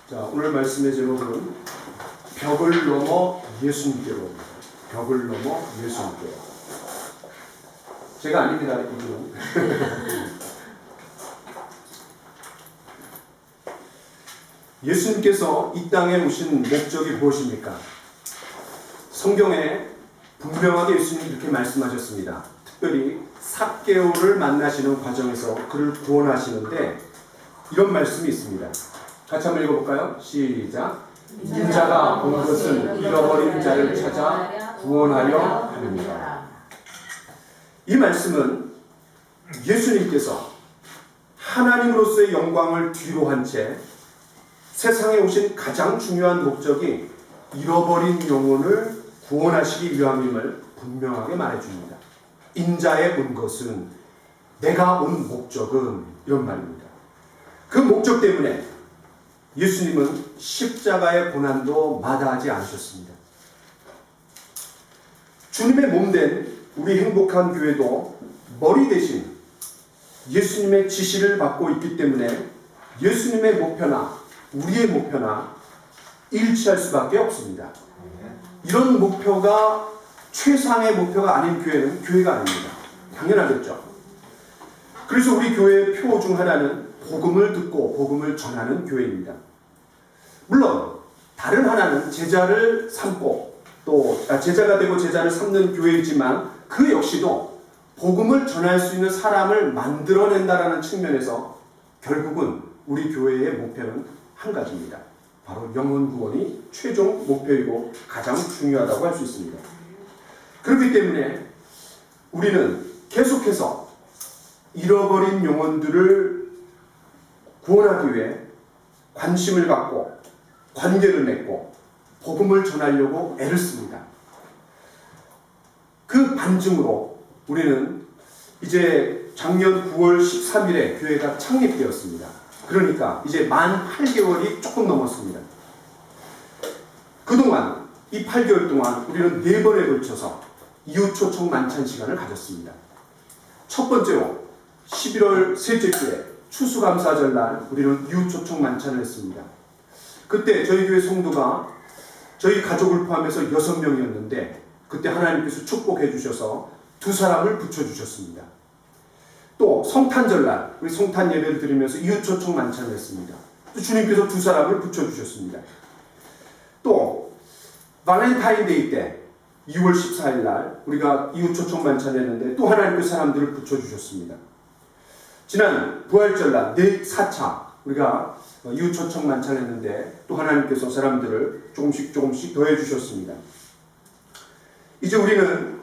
자, 오늘 말씀의 제목은 벽을 넘어 예수님께로. 벽을 넘어 예수님께로. 제가 아닙니다, 이분은. 예수님께서 이 땅에 오신 목적이 무엇입니까? 성경에 분명하게 예수님이 이렇게 말씀하셨습니다. 특별히 삭개오를 만나시는 과정에서 그를 구원하시는데 이런 말씀이 있습니다. 같이 한번 읽어볼까요? 시작. 인자가 온 것은 잃어버린 자를 찾아 구원하려 함이니라. 이 말씀은 예수님께서 하나님으로서의 영광을 뒤로 한 채 세상에 오신 가장 중요한 목적이 잃어버린 영혼을 구원하시기 위함임을 분명하게 말해줍니다. 인자에 온 것은, 내가 온 목적은, 이런 말입니다. 그 목적 때문에 예수님은 십자가의 고난도 마다하지 않으셨습니다. 주님의 몸된 우리 행복한 교회도 머리 대신 예수님의 지시를 받고 있기 때문에 예수님의 목표나 우리의 목표나 일치할 수밖에 없습니다. 이런 목표가 최상의 목표가 아닌 교회는 교회가 아닙니다. 당연하겠죠. 그래서 우리 교회의 표 중 하나는 복음을 듣고 복음을 전하는 교회입니다. 물론 다른 하나는 제자를 삼고 또 제자가 되고 제자를 삼는 교회이지만 그 역시도 복음을 전할 수 있는 사람을 만들어낸다라는 측면에서 결국은 우리 교회의 목표는 한 가지입니다. 바로 영혼 구원이 최종 목표이고 가장 중요하다고 할 수 있습니다. 그렇기 때문에 우리는 계속해서 잃어버린 영혼들을 구원하기 위해 관심을 갖고 관계를 맺고 복음을 전하려고 애를 씁니다. 그 반증으로 우리는 이제 작년 9월 13일에 교회가 창립되었습니다. 그러니까 이제 만 8개월이 조금 넘었습니다. 그동안 이 8개월 동안 우리는 4번에 걸쳐서 이웃 초청 만찬 시간을 가졌습니다. 첫 번째로 11월 셋째 주에 추수감사절 날 우리는 이웃 초청 만찬을 했습니다. 그때 저희 교회 성도가 저희 가족을 포함해서 6명이었는데 그때 하나님께서 축복해 주셔서 2사람을 붙여주셨습니다. 또 성탄절날 우리 성탄 예배를 드리면서 이웃 초청 만찬을 했습니다. 또 주님께서 2사람을 붙여주셨습니다. 또 발렌타인데이 때 2월 14일 날 우리가 이웃 초청 만찬을 했는데 또 하나님께서 사람들을 붙여주셨습니다. 지난 부활절날 4차 우리가 이웃 초청 만찬을 했는데 또 하나님께서 사람들을 조금씩 더해주셨습니다. 이제 우리는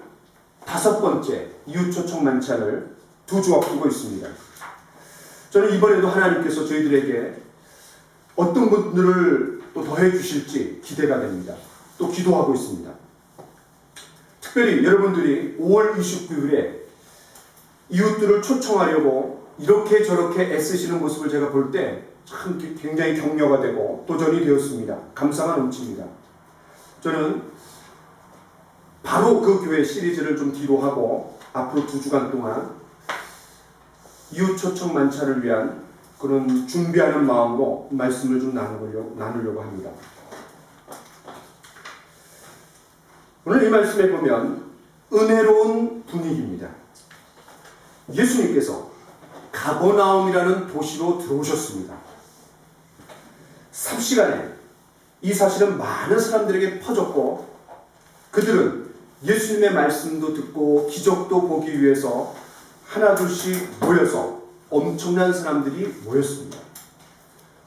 5번째 이웃 초청 만찬을 2주 앞두고 있습니다. 저는 이번에도 하나님께서 저희들에게 어떤 분들을 또 더해 주실지 기대가 됩니다. 또 기도하고 있습니다. 특별히 여러분들이 5월 29일에 이웃들을 초청하려고 이렇게 저렇게 애쓰시는 모습을 제가 볼 때 참 굉장히 격려가 되고 도전이 되었습니다. 감사가 넘칩니다. 저는 바로 그 교회 시리즈를 좀 뒤로 하고 앞으로 2주간 동안 이웃 초청 만찬을 위한 그런 준비하는 마음으로 말씀을 좀 나누려고 합니다. 오늘 이 말씀에 보면 은혜로운 분위기입니다. 예수님께서 가버나움이라는 도시로 들어오셨습니다. 삽시간에 이 사실은 많은 사람들에게 퍼졌고 그들은 예수님의 말씀도 듣고 기적도 보기 위해서 하나둘씩 모여서 엄청난 사람들이 모였습니다.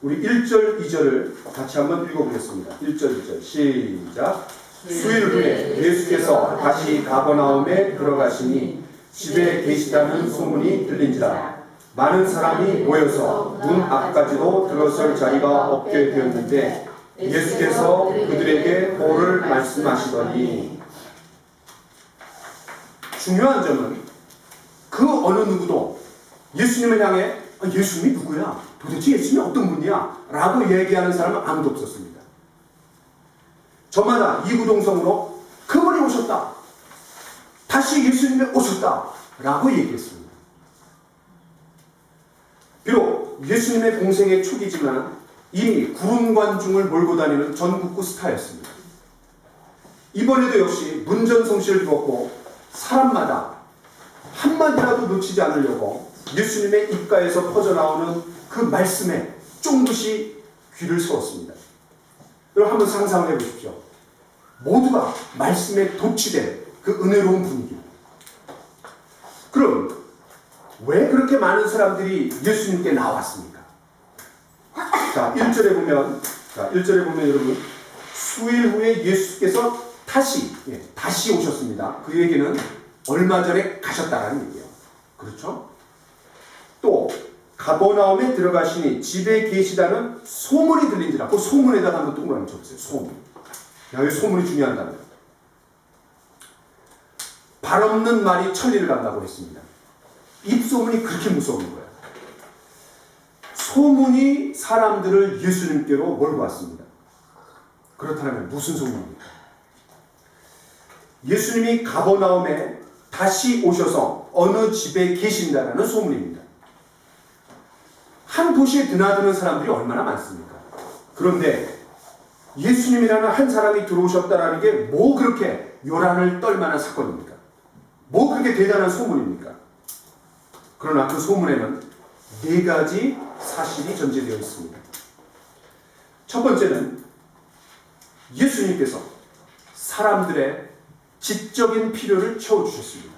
우리 1절, 2절을 같이 한번 읽어보겠습니다. 1절, 2절 시작. 수일 후에 예수께서 다시 가버나움에 들어가시니 집에 계시다는 소문이 들린지라. 많은 사람이 모여서 문 앞까지도 들어설 자리가 없게 되었는데 예수께서 그들에게 도를 말씀하시더니. 중요한 점은 그 어느 누구도 예수님을 향해 예수님이 누구야? 도대체 예수님이 어떤 분이야? 라고 얘기하는 사람은 아무도 없었습니다. 저마다 이구동성으로 그분이 오셨다. 다시 예수님이 오셨다. 라고 얘기했습니다. 비록 예수님의 공생의 초기지만 이미 구름관중을 몰고 다니는 전국구 스타였습니다. 이번에도 역시 문전성시를 두었고 사람마다 한마디라도 놓치지 않으려고 예수님의 입가에서 퍼져나오는 그 말씀에 쫑긋이 귀를 세웠습니다. 여러분 한번 상상을 해보십시오. 모두가 말씀에 도취된 그 은혜로운 분위기. 그럼 왜 그렇게 많은 사람들이 예수님께 나왔습니까? 자, 1절에 보면 여러분 수일 후에 예수께서 다시 오셨습니다. 그 얘기는 얼마 전에 가셨다라는 얘기예요. 그렇죠? 또 가버나움에 들어가시니 집에 계시다는 소문이 들린지라. 그 소문에다가 한번 동그라미 쳐보세요. 소문. 이 소문이 중요하답니다. 발 없는 말이 천리를 간다고 했습니다. 입소문이 그렇게 무서운 거예요. 소문이 사람들을 예수님께로 몰고 왔습니다. 그렇다면 무슨 소문입니까? 예수님이 가버나움에 다시 오셔서 어느 집에 계신다라는 소문입니다. 한 도시에 드나드는 사람들이 얼마나 많습니까? 그런데 예수님이라는 한 사람이 들어오셨다라는 게 뭐 그렇게 요란을 떨만한 사건입니까? 뭐 그렇게 대단한 소문입니까? 그러나 그 소문에는 4가지 사실이 전제되어 있습니다. 첫 번째는 예수님께서 사람들의 지적인 필요를 채워주셨습니다.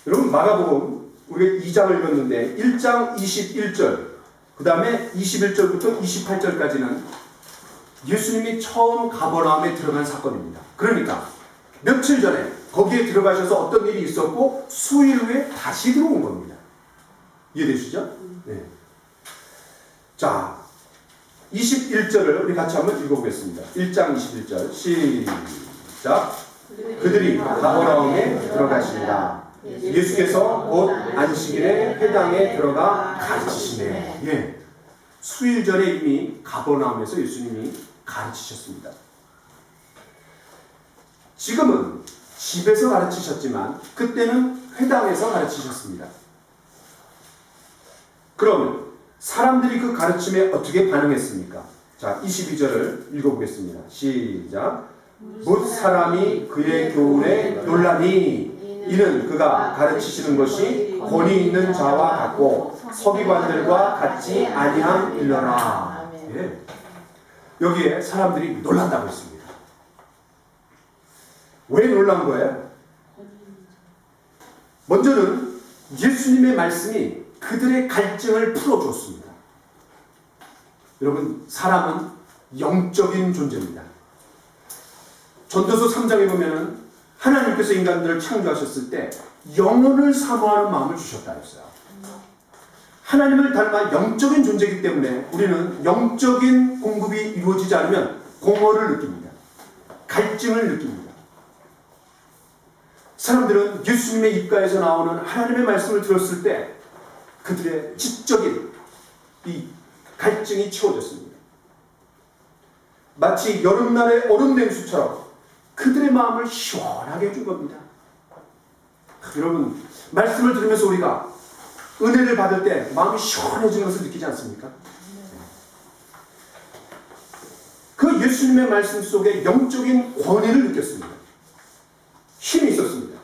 여러분 마가복음 우리가 2장을 읽었는데 1장 21절 그 다음에 21절부터 28절까지는 예수님이 처음 가버나움에 들어간 사건입니다. 그러니까 며칠 전에 거기에 들어가셔서 어떤 일이 있었고 수일 후에 다시 들어온 겁니다. 이해되시죠? 네. 자, 21절을 우리 같이 한번 읽어보겠습니다. 1장 21절 시작. 그들이 가버나움에 들어가시니라. 예수께서 곧 안식일에 회당에 들어가 가르치시네. 예. 수일 전에 이미 가버나움에서 예수님이 가르치셨습니다. 지금은 집에서 가르치셨지만 그때는 회당에서 가르치셨습니다. 그러면 사람들이 그 가르침에 어떻게 반응했습니까? 자, 22절을 읽어보겠습니다. 시작. 못 사람이 그의 교훈에 놀라니 이는 그가 가르치시는 것이 권위 있는 자와 같고 서기관들과 같지 아니함이려나. 예. 여기에 사람들이 놀란다고 했습니다. 왜 놀란 거예요? 먼저는 예수님의 말씀이 그들의 갈증을 풀어줬습니다. 여러분 사람은 영적인 존재입니다. 전도서 3장에 보면은 하나님께서 인간들을 창조하셨을 때 영혼을 사모하는 마음을 주셨다 했어요. 하나님을 닮아 영적인 존재이기 때문에 우리는 영적인 공급이 이루어지지 않으면 공허를 느낍니다. 갈증을 느낍니다. 사람들은 예수님의 입가에서 나오는 하나님의 말씀을 들었을 때 그들의 지적인 이 갈증이 채워졌습니다. 마치 여름날의 얼음 냉수처럼 그들의 마음을 시원하게 해준 겁니다. 여러분 말씀을 들으면서 우리가 은혜를 받을 때 마음이 시원해지는 것을 느끼지 않습니까? 그 예수님의 말씀 속에 영적인 권위를 느꼈습니다. 힘이 있었습니다.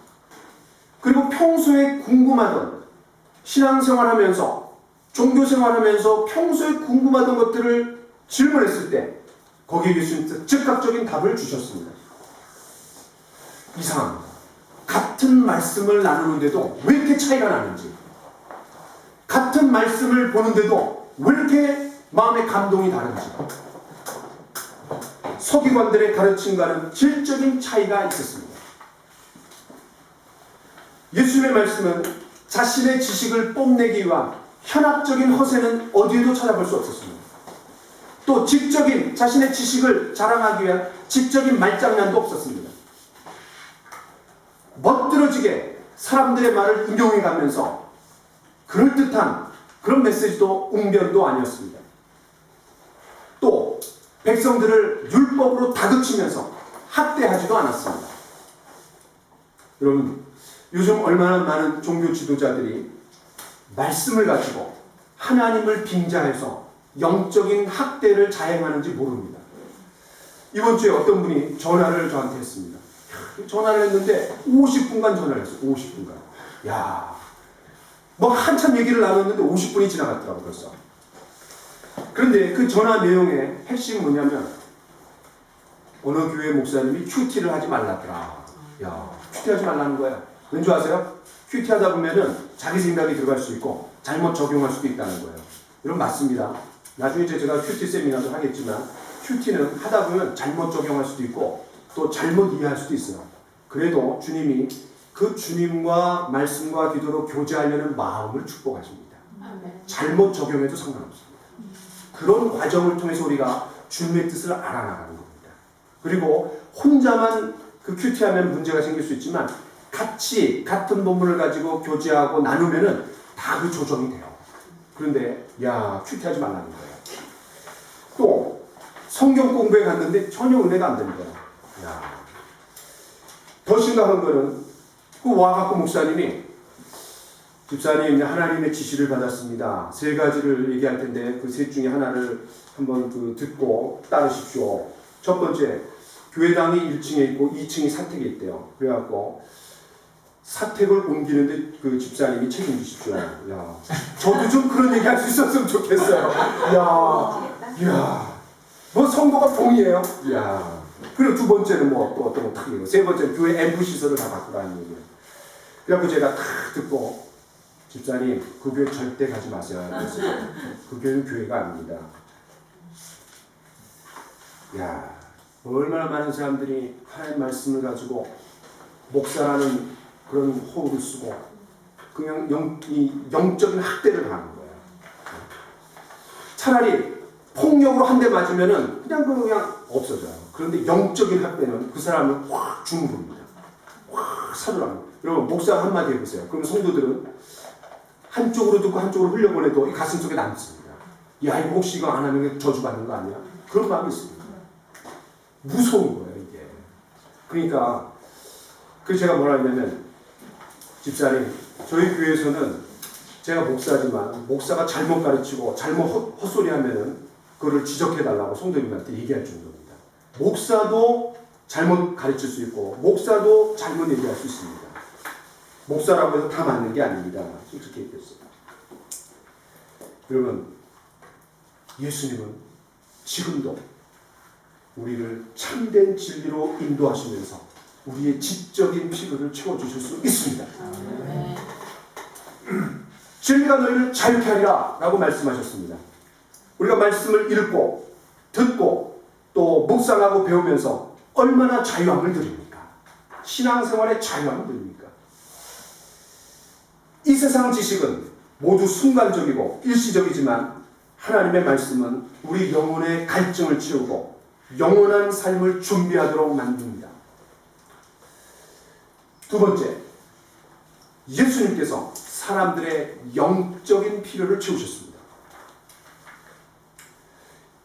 그리고 평소에 궁금하던 신앙생활하면서 종교생활하면서 평소에 궁금하던 것들을 질문했을 때 거기에 예수님께서 즉각적인 답을 주셨습니다. 이상합니다. 같은 말씀을 나누는데도 왜 이렇게 차이가 나는지, 같은 말씀을 보는데도 왜 이렇게 마음의 감동이 다른지, 서기관들의 가르침과는 질적인 차이가 있었습니다. 예수님의 말씀은 자신의 지식을 뽐내기 위한 현학적인 허세는 어디에도 찾아볼 수 없었습니다. 또 지적인 자신의 지식을 자랑하기 위한 지적인 말장난도 없었습니다. 멋들어지게 사람들의 말을 인용해가면서 그럴듯한 그런 메시지도 웅변도 아니었습니다. 또 백성들을 율법으로 다그치면서 학대하지도 않았습니다. 여러분 요즘 얼마나 많은 종교 지도자들이 말씀을 가지고 하나님을 빙자해서 영적인 학대를 자행하는지 모릅니다. 이번 주에 어떤 분이 전화를 저한테 했습니다. 전화를 했는데 50분간 전화를 했어요. 50분간. 야, 뭐 한참 얘기를 나눴는데 50분이 지나갔더라고 벌써. 그런데 그 전화 내용의 핵심이 뭐냐면 어느 교회 목사님이 큐티를 하지 말라더라. 야, 큐티 하지 말라는 거야. 왠지 아세요? 큐티 하다 보면은 자기 생각이 들어갈 수 있고 잘못 적용할 수도 있다는 거예요. 이런 맞습니다. 나중에 제가 큐티 세미나도 하겠지만 큐티는 하다 보면 잘못 적용할 수도 있고 또 잘못 이해할 수도 있어요. 그래도 주님이 그 주님과 말씀과 기도로 교제하려는 마음을 축복하십니다. 잘못 적용해도 상관없습니다. 그런 과정을 통해서 우리가 주님의 뜻을 알아나가는 겁니다. 그리고 혼자만 그 큐티하면 문제가 생길 수 있지만 같이 같은 본문을 가지고 교제하고 나누면은 다 그 조정이 돼요. 그런데 야, 큐티하지 말라는 거예요. 또 성경 공부에 갔는데 전혀 은혜가 안 되는 거예요. 야, 더 심각한 거는 그 와갖고 목사님이 집사님 하나님의 지시를 받았습니다. 세 가지를 얘기할 텐데 그 셋 중에 하나를 한번 듣고 따르십시오. 첫 번째, 교회당이 1층에 있고 2층이 사택에 있대요. 그래갖고 사택을 옮기는데 그 집사님이 책임지십시오. 야, 저도 좀 그런 얘기 할 수 있었으면 좋겠어요. 야, 뭐 성도가 봉이에요. 야, 그리고 두 번째는 뭐 또 어떤 거 탁이고, 세 번째는 교회 앰프 시설을 다 바꾸라는 얘기예요. 그래갖고 제가 탁 듣고 집사님 그 교회 절대 가지 마세요. 그래서 그 교회는 교회가 아닙니다. 야, 얼마나 많은 사람들이 하나님의 말씀을 가지고 목사라는 그런 호흡을 쓰고 그냥 영적인 학대를 하는 거예요. 차라리 폭력으로 한 대 맞으면은 그냥 없어져요. 그런데 영적인 학대는 그 사람을 확 주무릅니다. 확 사로합니다. 여러분 목사 한마디 해보세요. 그럼 성도들은 한쪽으로 듣고 한쪽으로 흘려보내도 이 가슴 속에 남습니다. 야, 이거 혹시 이거 안 하면 저주받는 거 아니야? 그런 마음이 있습니다. 무서운 거예요, 이게. 그러니까 그래서 제가 뭐라 했냐면 집사님, 저희 교회에서는 제가 목사지만 목사가 잘못 가르치고 잘못 헛소리하면은 그거를 지적해달라고 성도님한테 얘기할 정도입니다. 목사도 잘못 가르칠 수 있고 목사도 잘못 얘기할 수 있습니다. 목사라고 해서 다 맞는 게 아닙니다. 그렇게 얘기했어요. 여러분, 예수님은 지금도 우리를 참된 진리로 인도하시면서 우리의 지적인 필요를 채워주실 수 있습니다. 진리가 너희를 자유케 하리라 라고 말씀하셨습니다. 우리가 말씀을 읽고 듣고 또 묵상하고 배우면서 얼마나 자유함을 누립니까? 신앙생활의 자유함을 누립니까? 이 세상 지식은 모두 순간적이고 일시적이지만 하나님의 말씀은 우리 영혼의 갈증을 채우고 영원한 삶을 준비하도록 만듭니다. 두 번째, 예수님께서 사람들의 영적인 필요를 채우셨습니다.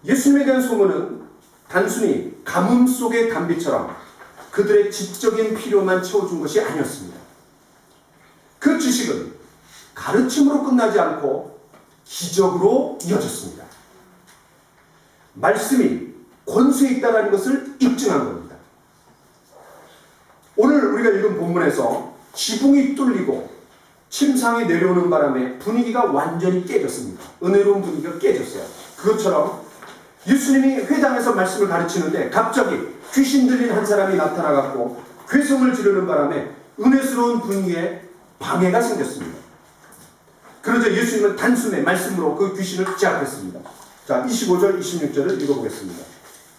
예수님에 대한 소문은 단순히 가뭄 속의 단비처럼 그들의 지적인 필요만 채워준 것이 아니었습니다. 그 지식은 가르침으로 끝나지 않고 기적으로 이어졌습니다. 말씀이 권수에 있다는 것을 입증한 겁니다. 오늘 우리가 읽은 본문에서 지붕이 뚫리고 침상이 내려오는 바람에 분위기가 완전히 깨졌습니다. 은혜로운 분위기가 깨졌어요. 그것처럼 예수님이 회당에서 말씀을 가르치는데 갑자기 귀신 들린 한 사람이 나타나갖고 괴성을 지르는 바람에 은혜스러운 분위기에 방해가 생겼습니다. 그러자 예수님은 단숨에 말씀으로 그 귀신을 제압했습니다. 자, 25절, 26절을 읽어보겠습니다.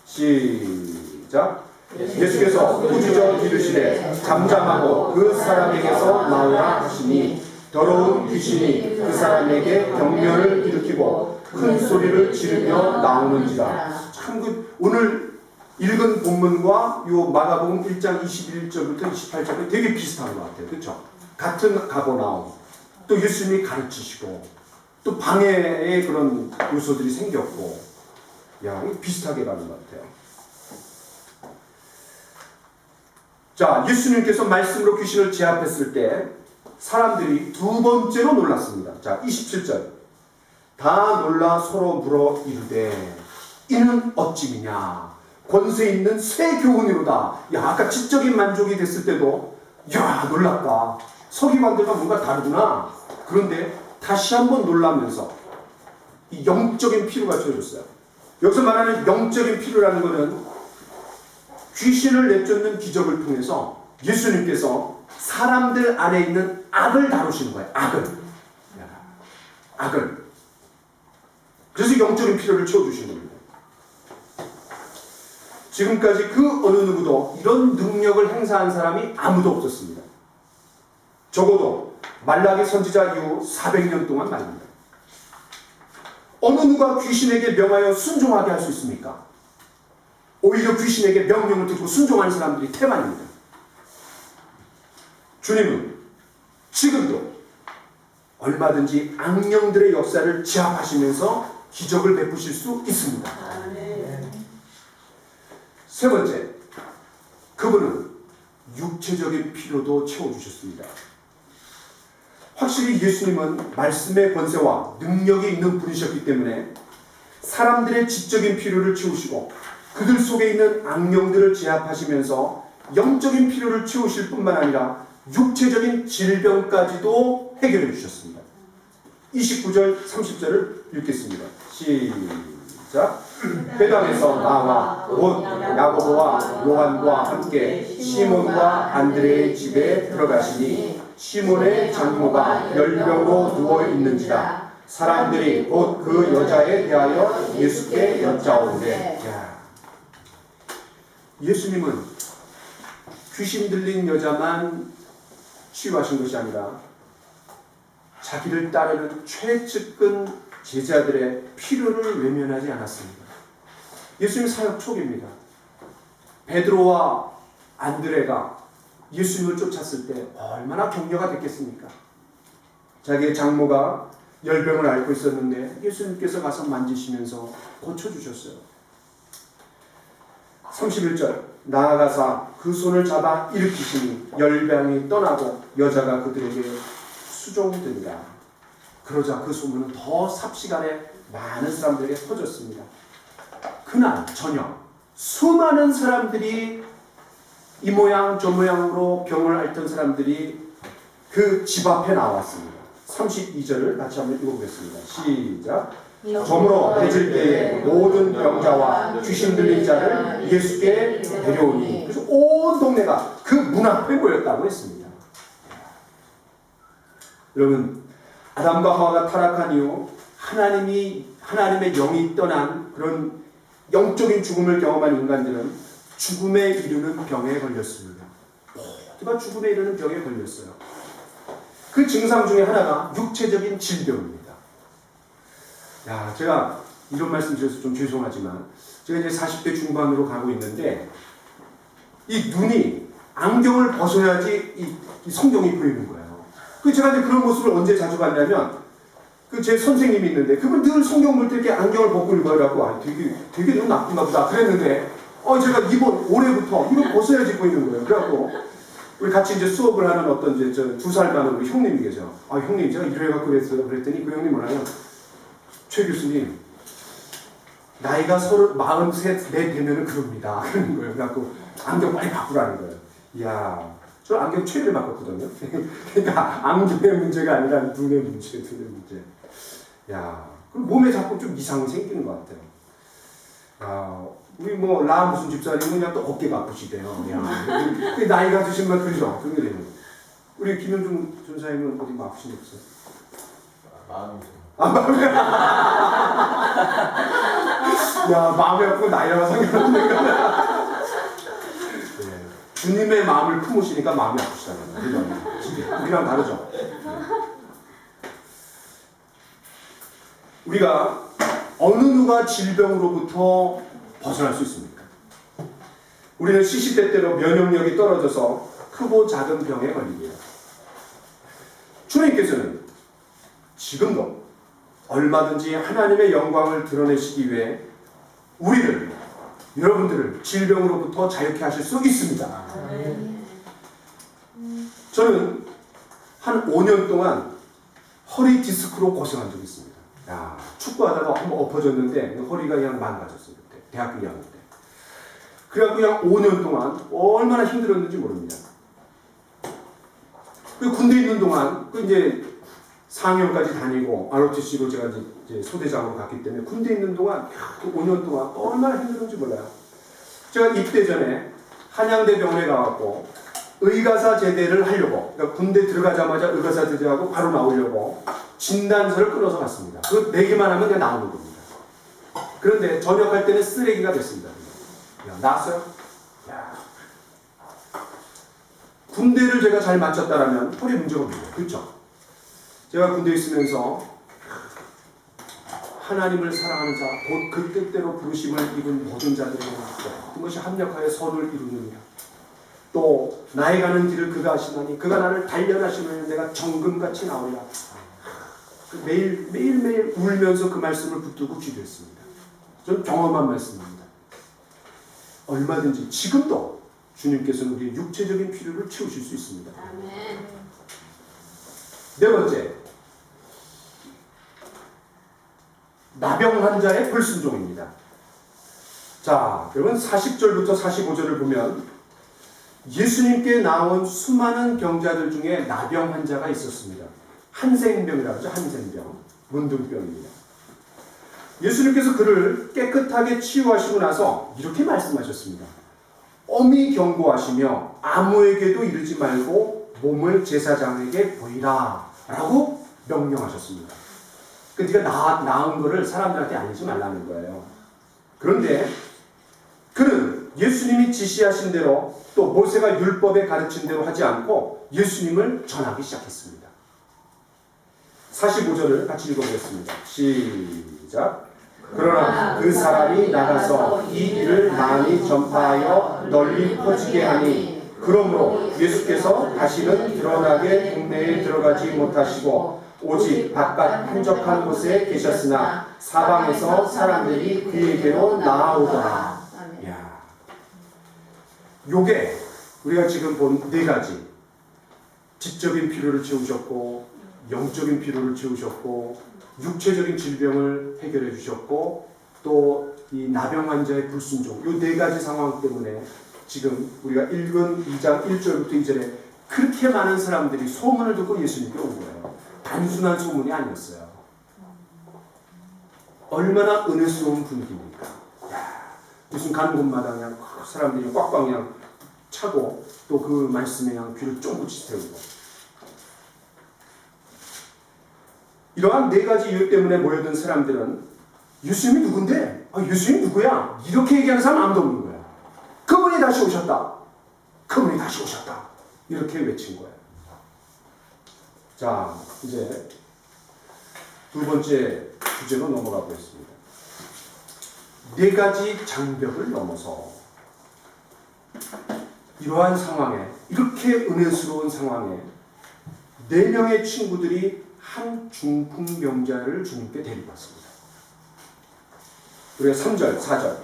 시작. 예수께서 꾸짖어 이르시되 잠잠하고 그 사람에게서 나오라 하시니 더러운 귀신이 그 사람에게 경련을 일으키고 큰 소리를 지르며 나오는지라. 참 오늘 읽은 본문과 요 마가복음 1장 21절부터 28절이 되게 비슷한 것 같아요. 그렇죠? 같은 가버나움. 또 예수님이 가르치시고 또 방해의 그런 요소들이 생겼고, 야, 비슷하게 가는 것 같아요. 자, 예수님께서 말씀으로 귀신을 제압했을 때 사람들이 두 번째로 놀랐습니다. 자, 27절. 다 놀라 서로 물어 이르되 이는 어찌미냐 권세 있는 새 교훈이로다. 야, 아까 지적인 만족이 됐을 때도 야, 놀랍다. 서기관들과 뭔가 다르구나. 그런데 다시 한번 놀라면서 이 영적인 피로가 채워졌어요. 여기서 말하는 영적인 피로라는 것은 귀신을 내쫓는 기적을 통해서 예수님께서 사람들 안에 있는 악을 다루시는 거예요. 악을. 그래서 영적인 피로를 채워주시는 겁니다. 지금까지 그 어느 누구도 이런 능력을 행사한 사람이 아무도 없었습니다. 적어도 말라기 선지자 이후 400년 동안 말입니다. 어느 누가 귀신에게 명하여 순종하게 할 수 있습니까? 오히려 귀신에게 명령을 듣고 순종하는 사람들이 태반입니다. 주님은 지금도 얼마든지 악령들의 역사를 제압하시면서 기적을 베푸실 수 있습니다. 세 번째, 그분은 육체적인 피로도 채워주셨습니다. 확실히 예수님은 말씀의 권세와 능력이 있는 분이셨기 때문에 사람들의 지적인 필요를 채우시고 그들 속에 있는 악령들을 제압하시면서 영적인 필요를 채우실 뿐만 아니라 육체적인 질병까지도 해결해 주셨습니다. 29절 30절을 읽겠습니다. 시작. 회당에서 나와 곧 야고보와 요한과 함께 시몬과 안드레의 집에 들어가시니 시몬의 장모가 열병으로 누워 있는지라. 사람들이 곧 그 여자에 대하여 예수께 여짜오되. 예수님은 귀신 들린 여자만 치유하신 것이 아니라 자기를 따르는 최측근 제자들의 필요를 외면하지 않았습니다. 예수님 사역 초기입니다. 베드로와 안드레가 예수님을 쫓았을 때 얼마나 격려가 됐겠습니까? 자기의 장모가 열병을 앓고 있었는데 예수님께서 가서 만지시면서 고쳐주셨어요. 31절 나아가사 그 손을 잡아 일으키시니 열병이 떠나고 여자가 그들에게 수종되니라. 그러자 그 소문은 더 삽시간에 많은 사람들에게 퍼졌습니다. 그날 저녁 수많은 사람들이 이 모양 저 모양으로 병을 앓던 사람들이 그 집 앞에 나왔습니다. 32절을 같이 한번 읽어보겠습니다. 시작. 저물어 해질 때에 모든 병자와 귀신 들린 자를 예수께 데려오니. 그래서 온 동네가 그 문 앞에 모였다고 했습니다. 여러분, 아담과 하와가 타락한 이후 하나님의 영이 떠난 그런 영적인 죽음을 경험한 인간들은 죽음에 이르는 병에 걸렸습니다. 모두가 죽음에 이르는 병에 걸렸어요. 그 증상 중에 하나가 육체적인 질병입니다. 야, 제가 이런 말씀 드려서 좀 죄송하지만 제가 이제 40대 중반으로 가고 있는데 이 눈이 안경을 벗어야지 이 성경이 보이는 거예요. 그 제가 이제 그런 모습을 언제 자주 봤냐면 그 제 선생님이 있는데 그분 늘 성경 볼 때 이렇게 안경을 벗고 읽어라고 아, 되게 눈 나쁜가 보다 그랬는데 제가 올해부터 이거 벗어야지 보이는 거예요. 그래갖고 우리 같이 이제 수업을 하는 어떤 이제 저 2살 많은 우리 형님이 계세요. 아, 형님 제가 이래갖고 그랬어요. 그랬더니 그 형님 뭐냐면 최 교수님 나이가 43 되면은 그럽니다. 그러는 거예요. 그래갖고 안경 빨리 바꾸라는 거예요. 이야, 저 안경 최를 바꿨거든요. 그러니까 안경의 문제가 아니라 눈의 문제. 야, 그럼 몸에 자꾸 좀 이상이 생기는 것 같아요. 아, 우리 무슨 집사님은 그냥 또 어깨가 아프시대요. 야, 그 나이가 드신 분 그러죠. 그러게 우리 김현중 전사님은 어디 아프신 데 없어요? 마음이 야, 마음이 아프고 나이랑 상관없는 거야. 네. 주님의 마음을 품으시니까 마음이 아프시잖아요. 우리랑 다르죠. 우리가 어느 누가 질병으로부터 벗어날 수 있습니까? 우리는 시시때때로 면역력이 떨어져서 크고 작은 병에 걸립니다. 주님께서는 지금도 얼마든지 하나님의 영광을 드러내시기 위해 여러분들을 질병으로부터 자유케 하실 수 있습니다. 저는 한 5년 동안 허리 디스크로 고생한 적이 있습니다. 야, 축구하다가 한번 엎어졌는데 허리가 그냥 망가졌어요. 그때 대학교 2학년 때. 그래갖고 그냥 5년 동안 얼마나 힘들었는지 모릅니다. 그 군대 있는 동안 그 이제 4학년까지 다니고 ROTC로 제가 이제 소대장으로 갔기 때문에 군대 있는 동안 그 5년 동안 얼마나 힘들었는지 몰라요. 제가 입대 전에 한양대 병원에 가갖고 의가사 제대를 하려고, 그러니까 군대 들어가자마자 의가사 제대하고 바로 나오려고 진단서를 끊어서 갔습니다. 그거 4개만 하면 그냥 나오는 겁니다. 그런데 전역할 때는 쓰레기가 됐습니다. 야, 나왔어요? 야. 군대를 제가 잘 마쳤다라면 허리 문제가 없는데, 그렇죠? 제가 군대에 있으면서 하나님을 사랑하는 자, 곧 그 뜻대로 부르심을 입은 모든 자들에게 그것이 합력하여 선을 이루느니라. 또 나의 가는 길을 그가 아시나니 그가 나를 단련하시면 내가 정금같이 나오리라. 매일매일 울면서 그 말씀을 붙들고 기도했습니다. 좀 경험한 말씀입니다. 얼마든지 지금도 주님께서는 우리의 육체적인 필요를 채우실 수 있습니다. 아멘. 네 번째, 나병 환자의 불순종입니다. 자, 여러분 40절부터 45절을 보면 예수님께 나온 수많은 병자들 중에 나병 환자가 있었습니다. 한센병이라고 하죠. 한센병, 문둥병입니다. 예수님께서 그를 깨끗하게 치유하시고 나서 이렇게 말씀하셨습니다. 엄히 경고하시며 아무에게도 이르지 말고 몸을 제사장에게 보이라 라고 명령하셨습니다. 네가 나은 거를 사람들한테 알리지 말라는 거예요. 그런데 그는 예수님이 지시하신 대로 또 모세가 율법에 가르친 대로 하지 않고 예수님을 전하기 시작했습니다. 45절을 같이 읽어보겠습니다. 시작. 그러나 그 사람이 나가서 이 일을 많이 전파하여 널리 퍼지게 하니 그러므로 예수께서 다시는 드러나게 동네에 들어가지 못하시고 오직 바깥 한적한 곳에 계셨으나 사방에서 사람들이 그에게로 나아오더라. 야, 요게 우리가 지금 본 4가지, 지적인 필요를 채우셨고 영적인 필요를 채우셨고 육체적인 질병을 해결해 주셨고 또 이 나병 환자의 불순종, 요 4가지 상황 때문에 지금 우리가 읽은 2장 1절부터 2절에 그렇게 많은 사람들이 소문을 듣고 예수님께 온 거예요. 단순한 소문이 아니었어요. 얼마나 은혜스러운 분위기입니까? 야, 무슨 가는 곳마다 그냥 사람들이 꽉꽉 그냥 차고 또 그 말씀에 그냥 귀를 쫑긋이 세우고. 이러한 4가지 이유 때문에 모여든 사람들은 예수님이 누군데? 예수님이 누구야? 이렇게 얘기하는 사람 아무도 없는 거야. 그분이 다시 오셨다. 그분이 다시 오셨다. 이렇게 외친 거예요. 자, 이제 2번째 주제로 넘어가 보겠습니다. 4가지 장벽을 넘어서 이러한 상황에, 이렇게 은혜스러운 상황에 4명의 친구들이 한 중풍병자를 주님께 데리고 왔습니다. 우리가 3절, 4절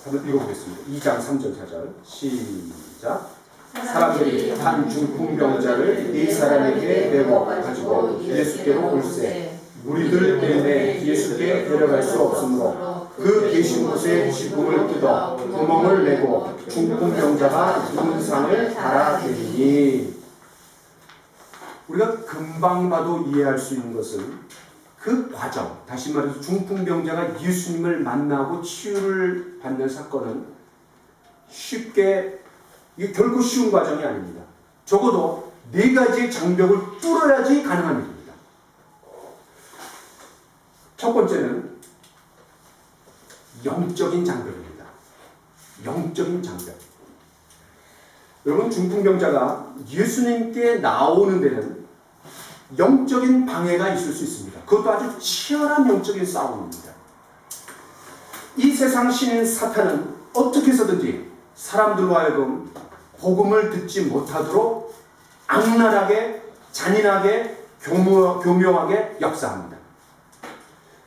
한번 읽어보겠습니다. 2장 3절, 4절 시작. 사람들이 한 중풍병자를 4사람에게 메워 가지고 예수께로 올세 무리들 때문에 예수께 데려갈 수 없으므로 그 계신 곳에 지붕을 뜯어 구멍을 내고 중풍병자가 누운 상을 달아내리니. 우리가 금방 봐도 이해할 수 있는 것은 그 과정, 다시 말해서 중풍병자가 예수님을 만나고 치유를 받는 사건은 쉽게, 이게 결코 쉬운 과정이 아닙니다. 적어도 4가지의 장벽을 뚫어야지 가능한 일입니다. 첫 번째는 영적인 장벽입니다. 영적인 장벽. 여러분, 중풍병자가 예수님께 나오는 데는 영적인 방해가 있을 수 있습니다. 그것도 아주 치열한 영적인 싸움입니다. 이 세상 신인 사탄은 어떻게 해서든지 사람들로 하여금 복음을 듣지 못하도록 악랄하게, 잔인하게, 교묘하게 역사합니다.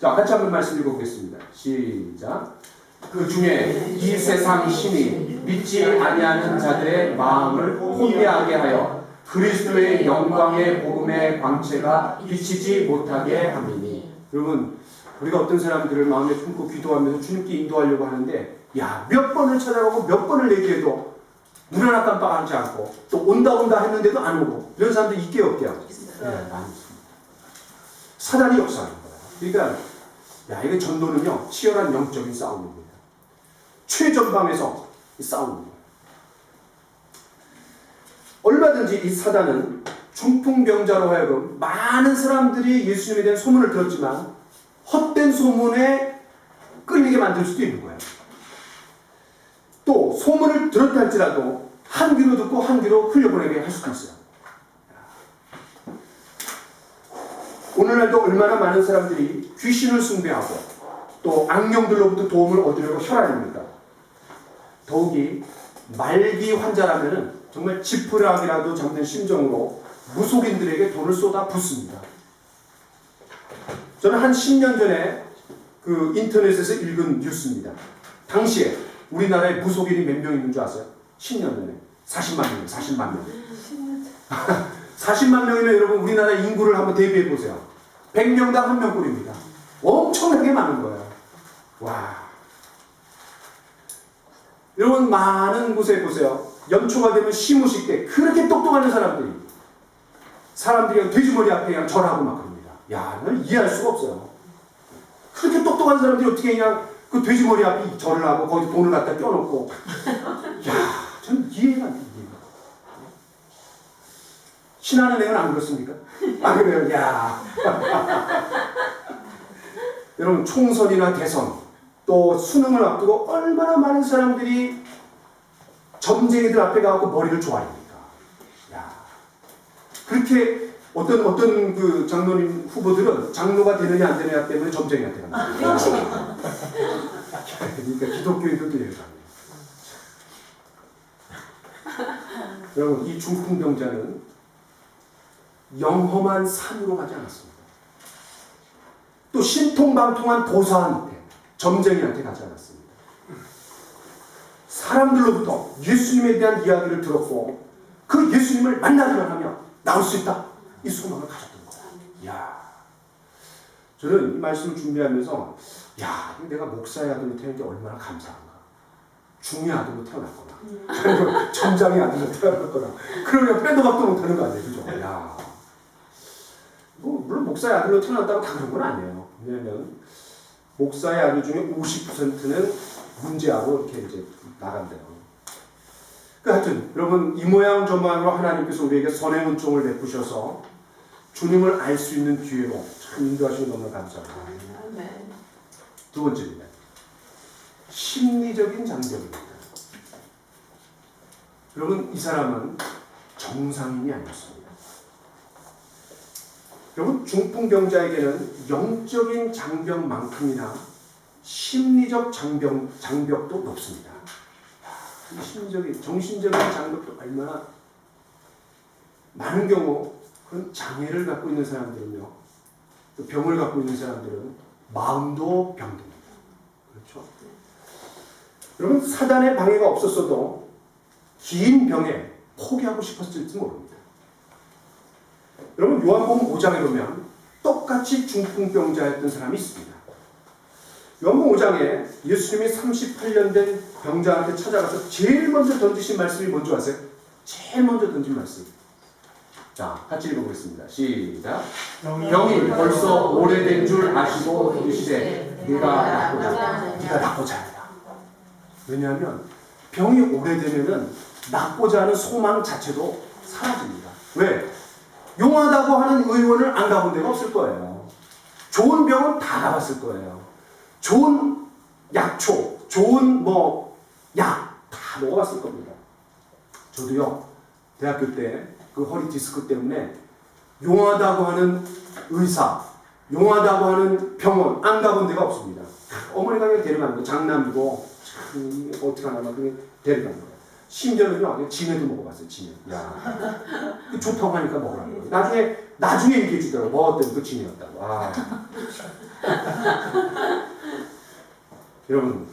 자, 같이 한번 말씀 읽어보겠습니다. 시작. 그 중에 이 세상 신이 믿지 아니하는 자들의 마음을 혼미하게 하여 그리스도의 영광의 복음의 광채가 비치지 못하게 함이니. 여러분, 우리가 어떤 사람들을 마음에 품고 기도하면서 주님께 인도하려고 하는데, 야, 몇 번을 찾아가고 몇 번을 얘기해도 눈 하나 깜빡하지 않고, 또 온다 했는데도 안 오고, 이런 사람들 있게 없게요? 네, 많이 있습니다. 사단이 역사하는 거예요. 그러니까 야, 이게 전도는요, 치열한 영적인 싸움입니다. 최전방에서 싸우는 거예요. 얼마든지 이 사단은 중풍병자로 하여금 많은 사람들이 예수님에 대한 소문을 들었지만 헛된 소문에 끌리게 만들 수도 있는 거예요. 또 소문을 들었다 할지라도 한 귀로 듣고 한 귀로 흘려보내게 할 수도 있어요. 오늘날도 얼마나 많은 사람들이 귀신을 숭배하고 또 악령들로부터 도움을 얻으려고 혈안입니까? 더욱이 말기 환자라면은 정말 지푸라기라도 잡는 심정으로 무속인들에게 돈을 쏟아 붓습니다. 저는 한 10년 전에 그 인터넷에서 읽은 뉴스입니다. 당시에 우리나라에 무속인이 몇 명 있는 줄 아세요? 10년 전에 40만 명, 40만 명. 40만 명이면 여러분 우리나라 인구를 한번 대비해 보세요. 100명당 1명꼴입니다. 엄청나게 많은 거예요. 와. 여러분 많은 곳에 보세요. 연초가 되면 시무식 때 그렇게 똑똑한 사람들이 그냥 돼지머리 앞에 그냥 절하고 막 그럽니다. 야, 난 이해할 수가 없어요. 그렇게 똑똑한 사람들이 어떻게 그냥 그 돼지머리 앞에 절을 하고 거기서 돈을 갖다 껴놓고 야, 전 이해가 안 돼요. 신하는 애는 안 그렇습니까? 아, 그래요? 야. 여러분, 총선이나 대선, 또 수능을 앞두고 얼마나 많은 사람들이 점쟁이들 앞에 가고 머리를 조아립니까? 야. 그렇게 어떤 그 장로님 후보들은 장로가 되느냐 안 되느냐 때문에 점쟁이한테 갑니다. 그러니까 기독교인들도 이래요. 여러분, 이 중풍병자는 영험한 산으로 가지 않았습니다. 또 신통방통한 보사한테, 점쟁이한테 가지 않았습니다. 사람들로부터 예수님에 대한 이야기를 들었고 그 예수님을 만나기만 하면 나올 수 있다. 이 소망을 가졌던 거예요. 이야. 저는 이 말씀을 준비하면서 야, 내가 목사의 아들로 태어난 게 얼마나 감사한가. 중의 아들로 태어났구나. 점장의 아들로 태어났구나. 그러면 빼도 박도 못하는 거 아니에요. 그죠? 야. 뭐, 물론 목사의 아들로 태어났다고 다 그런 건 아니에요. 왜냐면 목사의 아들 중에 50%는 문제하고 이렇게 이제 나간대요. 그 하여튼 여러분 이 모양 저 모양으로 하나님께서 우리에게 선의 은총을 베푸셔서 주님을 알 수 있는 기회로 참 인도하시는 너무 감사합니다. 두 번째입니다. 심리적인 장벽입니다. 여러분 이 사람은 정상인이 아니었습니다. 여러분 중풍병자에게는 영적인 장벽만큼이나 심리적 장벽도 높습니다. 이 심리적인, 정신적인 장벽도 얼마나 많은 경우 그런 장애를 갖고 있는 사람들은요, 또 병을 갖고 있는 사람들은 마음도 병듭니다. 그렇죠? 여러분 사단의 방해가 없었어도 긴 병에 포기하고 싶었을지 모릅니다. 여러분 요한복음 5장에 보면 똑같이 중풍병자였던 사람이 있습니다. 요한복음 5장에 예수님이 38년 된 병자한테 찾아가서 제일 먼저 던지신 말씀이 뭔지 아세요? 제일 먼저 던진 말씀. 자, 같이 읽어보겠습니다. 시작. 병이 벌써 오래된 줄 아시고 이르시되 네가 낫고자 합니다. 왜냐하면 병이 오래되면은 낫고자 하는 소망 자체도 사라집니다. 왜? 용하다고 하는 의원을 안 가본 데가 없을 거예요. 좋은 병은 다 가봤을 거예요. 좋은 약초, 좋은 약 다 먹어봤을 겁니다. 저도요, 대학교 때 그 허리 디스크 때문에 용하다고 하는 의사, 용하다고 하는 병원 안 가본 데가 없습니다. 어머니가 그냥 데려가는 거예요. 장남이고 어떻게 하나 막 그냥 데려가는 거예요. 심지어는요, 진해도 먹어봤어요. 진해. 야, 좋다고 하니까 먹으라는 거예요. 나중에 얘기해 주더라고. 먹었더니 그 진해였다고. 아. 여러분,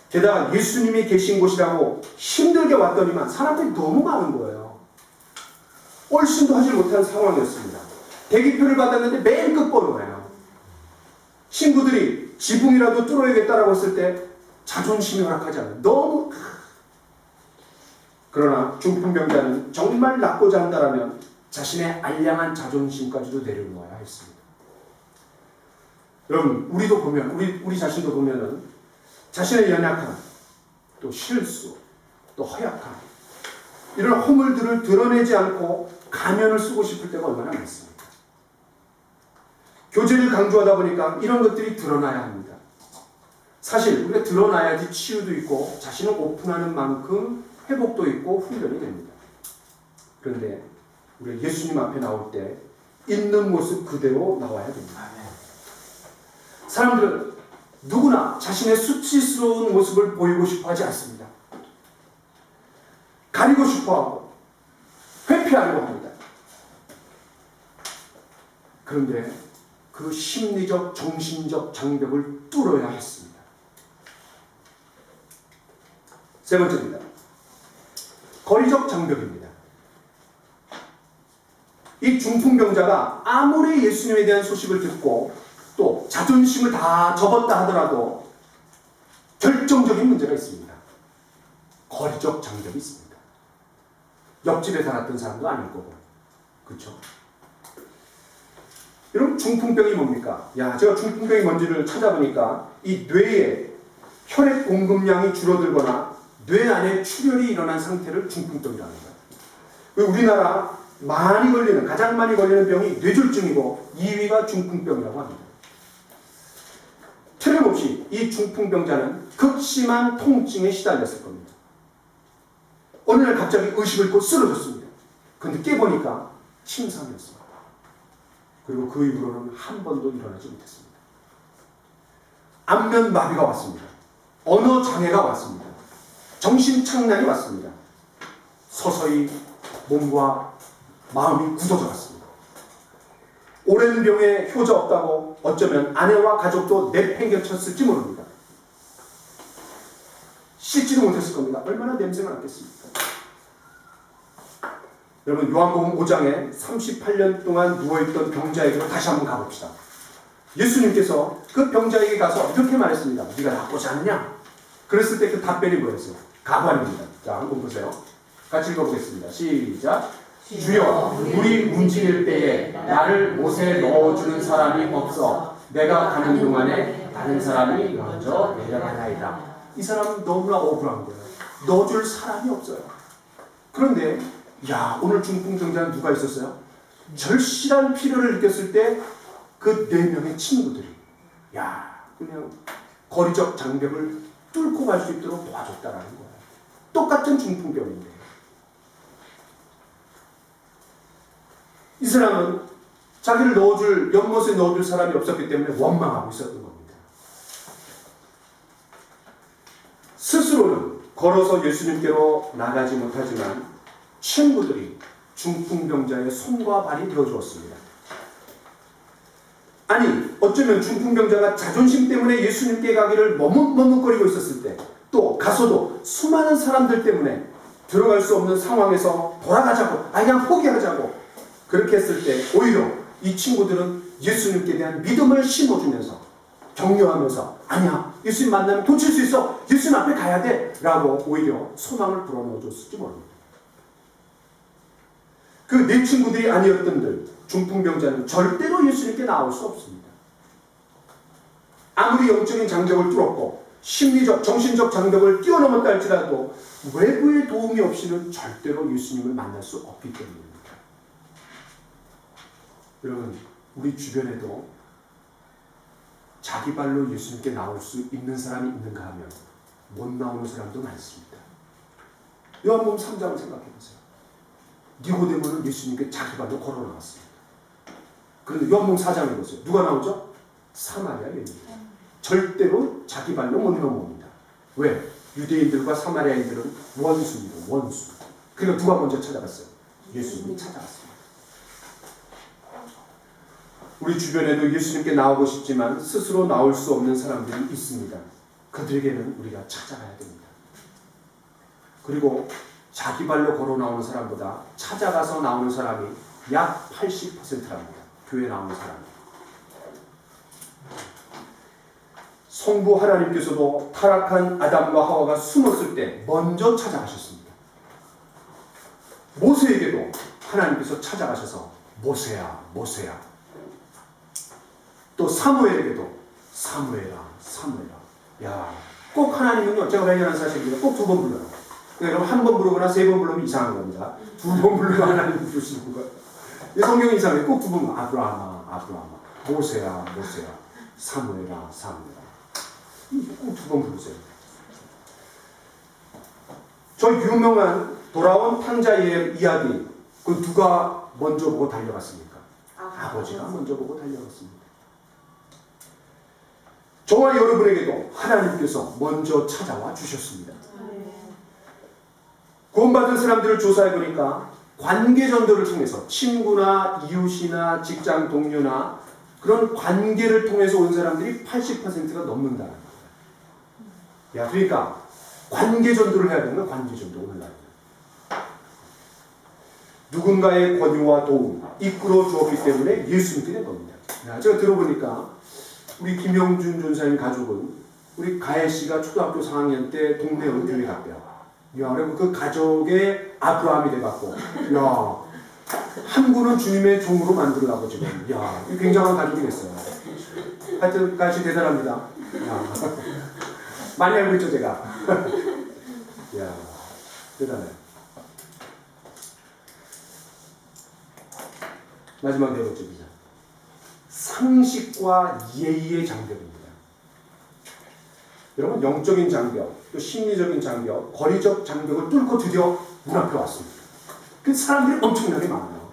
게다가 예수님이 계신 곳이라고 힘들게 왔더니만 사람들이 너무 많은 거예요. 얼씬도 하지 못한 상황이었습니다. 대기표를 받았는데 맨 끝번호예요. 친구들이 지붕이라도 뚫어야겠다라고 했을 때 자존심이 허락하지 않아요. 너무. 그러나 중풍병자는 정말 낫고자 한다면 자신의 알량한 자존심까지도 내려놓아야 했습니다. 여러분, 우리도 보면, 우리 자신도 보면은 자신의 연약함, 또 실수, 또 허약함, 이런 허물들을 드러내지 않고 가면을 쓰고 싶을 때가 얼마나 많습니까? 교제를 강조하다 보니까 이런 것들이 드러나야 합니다. 사실 우리가 드러나야지 치유도 있고 자신을 오픈하는 만큼 회복도 있고 훈련이 됩니다. 그런데 우리가 예수님 앞에 나올 때 있는 모습 그대로 나와야 됩니다. 사람들은 누구나 자신의 수치스러운 모습을 보이고 싶어 하지 않습니다. 가리고 싶어 하고 회피하려고 합니다. 그런데 그 심리적, 정신적 장벽을 뚫어야 했습니다. 세 번째입니다. 거리적 장벽입니다. 이 중풍병자가 아무리 예수님에 대한 소식을 듣고 또 자존심을 다 접었다 하더라도 결정적인 문제가 있습니다. 거리적 장벽이 있습니다. 옆집에 살았던 사람도 아닐 거고, 그렇죠? 여러분, 중풍병이 뭡니까? 제가 중풍병이 뭔지를 찾아보니까 이 뇌에 혈액 공급량이 줄어들거나 뇌 안에 출혈이 일어난 상태를 중풍병이라는 거예요. 우리나라 가장 많이 걸리는 병이 뇌졸중이고 2위가 중풍병이라고 합니다. 틀림없이 이 중풍병자는 극심한 통증에 시달렸을 겁니다. 어느 날 갑자기 의식을 잃고 쓰러졌습니다. 그런데 깨보니까 침상이었습니다. 그리고 그 이후로는 한 번도 일어나지 못했습니다. 안면마비가 왔습니다. 언어 장애가 왔습니다. 정신착란이 왔습니다. 서서히 몸과 마음이 굳어져 갔습니다. 오랜 병에 효자 없다고 어쩌면 아내와 가족도 내팽개쳤을지 모릅니다. 씻지도 못했을 겁니다. 얼마나 냄새가 났겠습니까? 여러분, 요한복음 5장에 38년 동안 누워있던 병자에게로 다시 한번 가봅시다. 예수님께서 그 병자에게 가서 이렇게 말했습니다. 네가 낫고자 하느냐? 그랬을 때 그 답변이 뭐였어요? 가관입니다. 자, 한번 보세요. 같이 읽어보겠습니다. 시작. 주여, 물이 움직일 때에 나를 못에 넣어주는 사람이 없어 내가 가는 동안에 다른 사람이 먼저 내려가나이다. 이 사람은 너무나 억울한 거예요. 넣어줄 사람이 없어요. 그런데 오늘 중풍병자는 누가 있었어요? 절실한 필요를 느꼈을 때 그 4명의 친구들이 그냥 거리적 장벽을 뚫고 갈 수 있도록 도와줬다라는 거예요. 똑같은 중풍병인데 이 사람은 자기를 연못에 넣어줄 사람이 없었기 때문에 원망하고 있었던 겁니다. 스스로는 걸어서 예수님께로 나가지 못하지만 친구들이 중풍병자의 손과 발이 되어주었습니다. 아니, 어쩌면 중풍병자가 자존심 때문에 예수님께 가기를 머뭇머뭇거리고 있었을 때, 또 가서도 수많은 사람들 때문에 들어갈 수 없는 상황에서 돌아가자고, 그냥 포기하자고 그렇게 했을 때 오히려 이 친구들은 예수님께 대한 믿음을 심어주면서 격려하면서 아니야, 예수님 만나면 고칠 수 있어, 예수님 앞에 가야 돼 라고 오히려 소망을 불어넣어줬을지 모릅니다. 그 4친구들이 아니었던들 중풍병자는 절대로 예수님께 나올 수 없습니다. 아무리 영적인 장벽을 뚫었고 심리적, 정신적 장벽을 뛰어넘었다 할지라도 외부의 도움이 없이는 절대로 예수님을 만날 수 없기 때문입니다. 여러분, 우리 주변에도 자기 발로 예수님께 나올 수 있는 사람이 있는가 하면 못 나오는 사람도 많습니다. 요한복음 3장을 생각해보세요. 니고데모는 예수님께 자기 발로 걸어 나왔습니다. 그런데 요한복음 4장을 보세요. 누가 나오죠? 사마리아 여인입니다. 절대로 자기 발로 못 넘어옵니다. 왜? 유대인들과 사마리아인들은 원수입니다. 원수. 그러니까 누가 먼저 찾아갔어요? 예수님이 찾아갔습니다. 우리 주변에도 예수님께 나오고 싶지만 스스로 나올 수 없는 사람들이 있습니다. 그들에게는 우리가 찾아가야 됩니다. 그리고 자기 발로 걸어 나오는 사람보다 찾아가서 나오는 사람이 약 80%랍니다. 교회 나오는 사람이. 성부 하나님께서도 타락한 아담과 하와가 숨었을 때 먼저 찾아가셨습니다. 모세에게도 하나님께서 찾아가셔서 모세야, 모세야. 또 사무엘에게도 사무엘아, 사무엘아. 야, 꼭 하나님은요, 제가 발견한 사실입니다. 꼭 두 번 불러요. 여러분 한 번 부르거나 세 번 부르면 이상한 겁니다. 두 번 부르면 하나님 부르시는 거예요. 성경이 이상해요. 꼭 두 번 아브라함아, 아브라함아, 모세야, 모세야, 사무엘아, 사무엘아. 꼭 두 번 부르세요. 저 유명한 돌아온 탕자의 이야기, 그 누가 먼저 보고 달려갔습니까? 아버지가 먼저 보고 달려갔습니다. 저와 여러분에게도 하나님께서 먼저 찾아와 주셨습니다. 구원받은 사람들을 조사해보니까 관계전도를 통해서 친구나 이웃이나 직장 동료나 그런 관계를 통해서 온 사람들이 80%가 넘는다는 거예요. 야, 그러니까 관계전도를 해야 되는 거야. 관계전도 오늘날. 누군가의 권유와 도움, 이끌어 주었기 때문에 예수 믿게 된 겁니다. 야, 제가 들어보니까 우리 김영준 전사님 가족은 우리 가혜 씨가 초등학교 4학년 때 동네 은교회 갔대요. 야, 그리고 그 가족의 아브라함이 돼갖고, 야, 한국은 주님의 종으로 만들려고 지금, 야, 굉장한 가족이 됐어요. 하여튼 가혜 씨 대단합니다. 야, 많이 알고 있죠, 제가. 야, 대단해. 마지막 네 번째입니다. 상식과 예의의 장벽입니다. 여러분, 영적인 장벽, 또 심리적인 장벽, 거리적 장벽을 뚫고 드디어 문 앞에 왔습니다. 그 사람들이 엄청나게 많아요.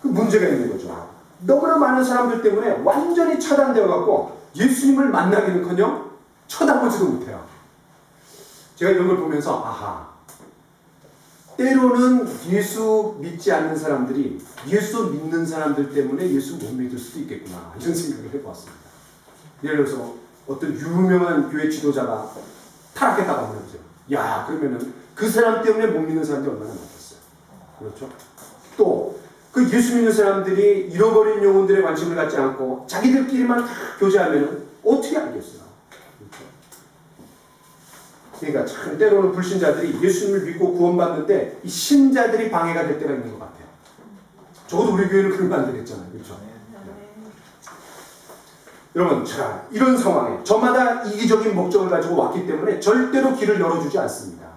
그 문제가 있는 거죠. 너무나 많은 사람들 때문에 완전히 차단되어 갖고 예수님을 만나기는커녕 쳐다보지도 못해요. 제가 이런 걸 보면서 아하, 때로는 예수 믿지 않는 사람들이 예수 믿는 사람들 때문에 예수 못 믿을 수도 있겠구나, 이런 생각을 해보았습니다. 예를 들어서 어떤 유명한 교회 지도자가 타락했다고 하면서요. 야, 그러면은 그 사람 때문에 못 믿는 사람들이 얼마나 많겠어요. 그렇죠? 또 그 예수 믿는 사람들이 잃어버린 영혼들의 관심을 갖지 않고 자기들끼리만 다 교제하면은 어떻게 알겠어요. 그렇죠? 그러니까 참 때로는 불신자들이 예수님을 믿고 구원받는데 이 신자들이 방해가 될 때가 있는 것 같아요. 적어도 우리 교회는 그런 거 안 되겠잖아요. 그렇죠? 여러분, 자, 이런 상황에 저마다 이기적인 목적을 가지고 왔기 때문에 절대로 길을 열어주지 않습니다.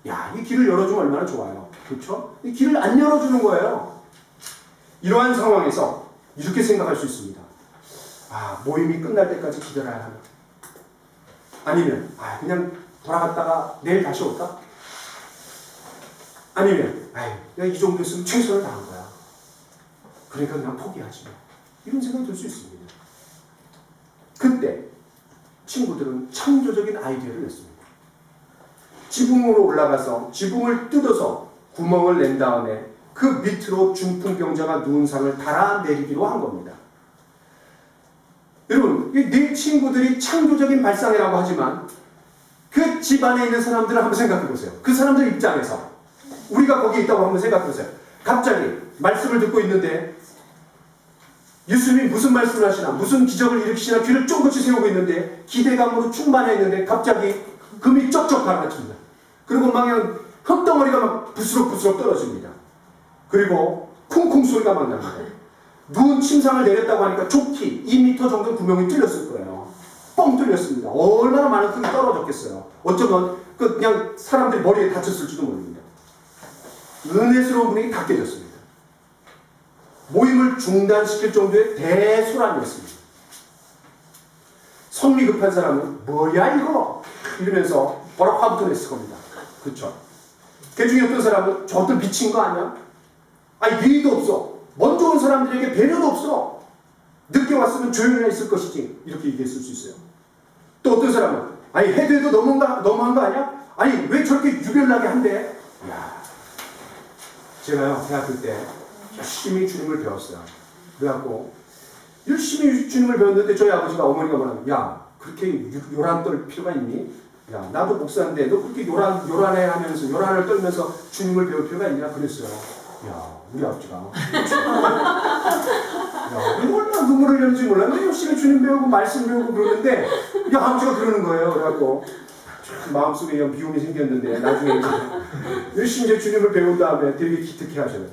야, 이 길을 열어주면 얼마나 좋아요. 그렇죠? 이 길을 안 열어주는 거예요. 이러한 상황에서 이렇게 생각할 수 있습니다. 아, 모임이 끝날 때까지 기다려야 하나? 아니면 그냥 돌아갔다가 내일 다시 올까? 아니면 내가 이 정도 했으면 최선을 다한 거야. 그러니까 그냥 포기하지. 이런 생각이 들 수 있습니다. 그때 친구들은 창조적인 아이디어를 냈습니다. 지붕으로 올라가서 지붕을 뜯어서 구멍을 낸 다음에 그 밑으로 중풍병자가 누운 상을 달아내리기로 한 겁니다. 여러분, 네 친구들이 창조적인 발상이라고 하지만 그 집안에 있는 사람들을 한번 생각해 보세요. 그 사람들 입장에서 우리가 거기에 있다고 한번 생각해 보세요. 갑자기 말씀을 듣고 있는데 예수님이 무슨 말씀을 하시나, 무슨 기적을 일으키시나 귀를 쫑긋이 세우고 있는데 기대감으로 충만해 있는데 갑자기 금이 쩍쩍 갈라집니다. 그리고 막 그냥 흙덩어리가 막 부스럭부스럭 떨어집니다. 그리고 쿵쿵 소리가 막 납니다. 누운 침상을 내렸다고 하니까 좋기 2m 정도 구멍이 뚫렸을 거예요. 뻥 뚫렸습니다. 얼마나 많은 흙이 떨어졌겠어요. 어쩌면 그냥 사람들이 머리에 다쳤을지도 모릅니다. 은혜스러운 분위기 다 깨졌습니다. 모임을 중단시킬 정도의 대소란이었습니다. 성미 급한 사람은 뭐야 이거? 이러면서 뭐라고 화부터 냈을 겁니다. 그렇죠? 그 중에 어떤 사람은 저들 미친 거 아니야? 예의도 없어. 먼저 온 사람들에게 배려도 없어. 늦게 왔으면 조용히 있을 것이지. 이렇게 얘기했을 수 있어요. 또 어떤 사람은 해도 해도 너무한 거 아니야? 왜 저렇게 유별나게 한대? 이야, 제가요 대학교 때 열심히 주님을 배웠어요. 그래갖고 열심히 주님을 배웠는데 저희 아버지가, 어머니가 뭐라면, 야, 그렇게 요란 떨 필요가 있니? 야, 나도 목사인데 너 그렇게 요란해 하면서 요란을 떨면서 주님을 배울 필요가 있냐? 그랬어요. 야, 우리 아버지가 야, 얼마나 눈물을 흘리는지 몰라. 열심히 주님 배우고 말씀 배우고 그러는데 야, 아버지가 그러는 거예요. 그래갖고 마음속에 미움이 생겼는데 나중에 열심히 이제 주님을 배운 다음에 되게 기특해 하셔요.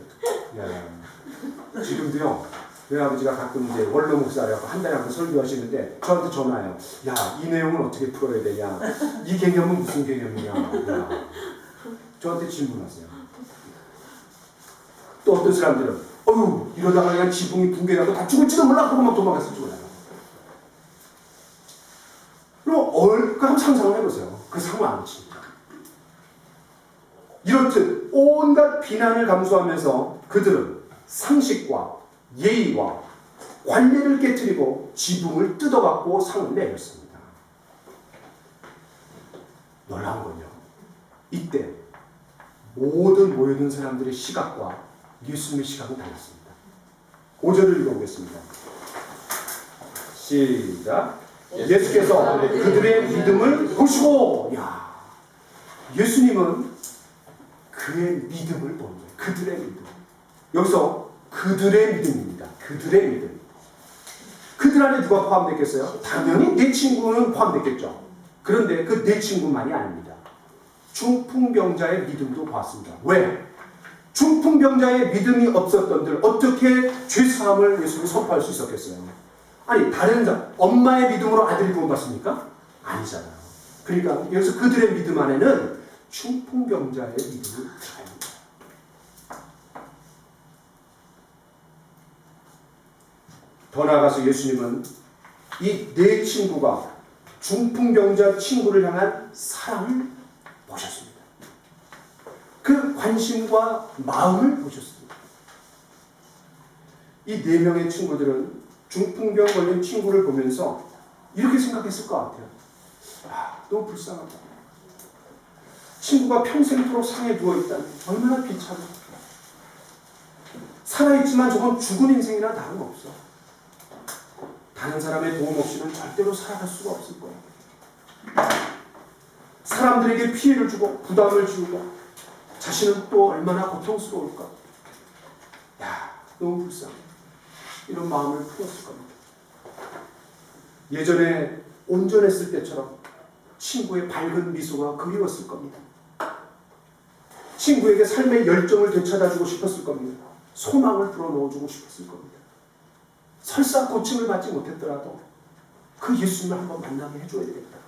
야, 지금도요. 저희 아버지가 가끔 이제 원로 목사라고 한 달에 한 번 설교하시는데 저한테 전화해요. 야, 이 내용은 어떻게 풀어야 되냐? 이 개념은 무슨 개념이냐? 야, 저한테 질문하세요. 또 어떤 사람들은 어휴 이러다가 그냥 지붕이 붕괴나고 다 죽을지도 몰라 그러고 막 도망갔을지 몰라요. 그럼 한번 상상을 해보세요. 그 상황 안 칩니다. 이렇듯 온갖 비난을 감수하면서 그들은 상식과 예의와 관례를 깨트리고 지붕을 뜯어갖고 상을 내렸습니다. 놀라운 건요. 이때 모든 모여든 사람들의 시각과 예수님의 시각은 달랐습니다. 5절을 읽어보겠습니다. 시작. 예수께서 그들의 믿음을 보시고, 야, 예수님은 그의 믿음을 보는 거예요. 그들의 믿음. 여기서 그들의 믿음입니다. 그들의 믿음. 그들 안에 누가 포함됐겠어요? 당연히 내 친구는 포함됐겠죠. 그런데 그 내 친구만이 아닙니다. 중풍병자의 믿음도 보았습니다. 왜? 중풍병자의 믿음이 없었던들 어떻게 죄사함을 예수님이 선포할 수 있었겠어요? 아니 다른 엄마의 믿음으로 아들이 구원받습니까? 아니잖아요. 그러니까 여기서 그들의 믿음 안에는 중풍병자의 믿음이 들어갑니다. 더 나아가서 예수님은 이 내 친구가 중풍병자 친구를 향한 사랑을 보셨습니다. 그 관심과 마음을 보셨습니다. 이 4명의 친구들은 중풍병 걸린 친구를 보면서 이렇게 생각했을 것 같아요. 아, 너무 불쌍하다. 친구가 평생토록 상에 누워있다니 얼마나 비참해. 살아있지만 저건 죽은 인생이나 다름없어. 다른 사람의 도움 없이는 절대로 살아갈 수가 없을 거야. 사람들에게 피해를 주고 부담을 지우고 자신은 또 얼마나 고통스러울까. 야, 너무 불쌍해. 이런 마음을 품었을 겁니다. 예전에 온전했을 때처럼 친구의 밝은 미소가 그리웠을 겁니다. 친구에게 삶의 열정을 되찾아주고 싶었을 겁니다. 소망을 불어넣어주고 싶었을 겁니다. 설사 고침을 받지 못했더라도 그 예수님을 한번 만나게 해줘야 되겠다.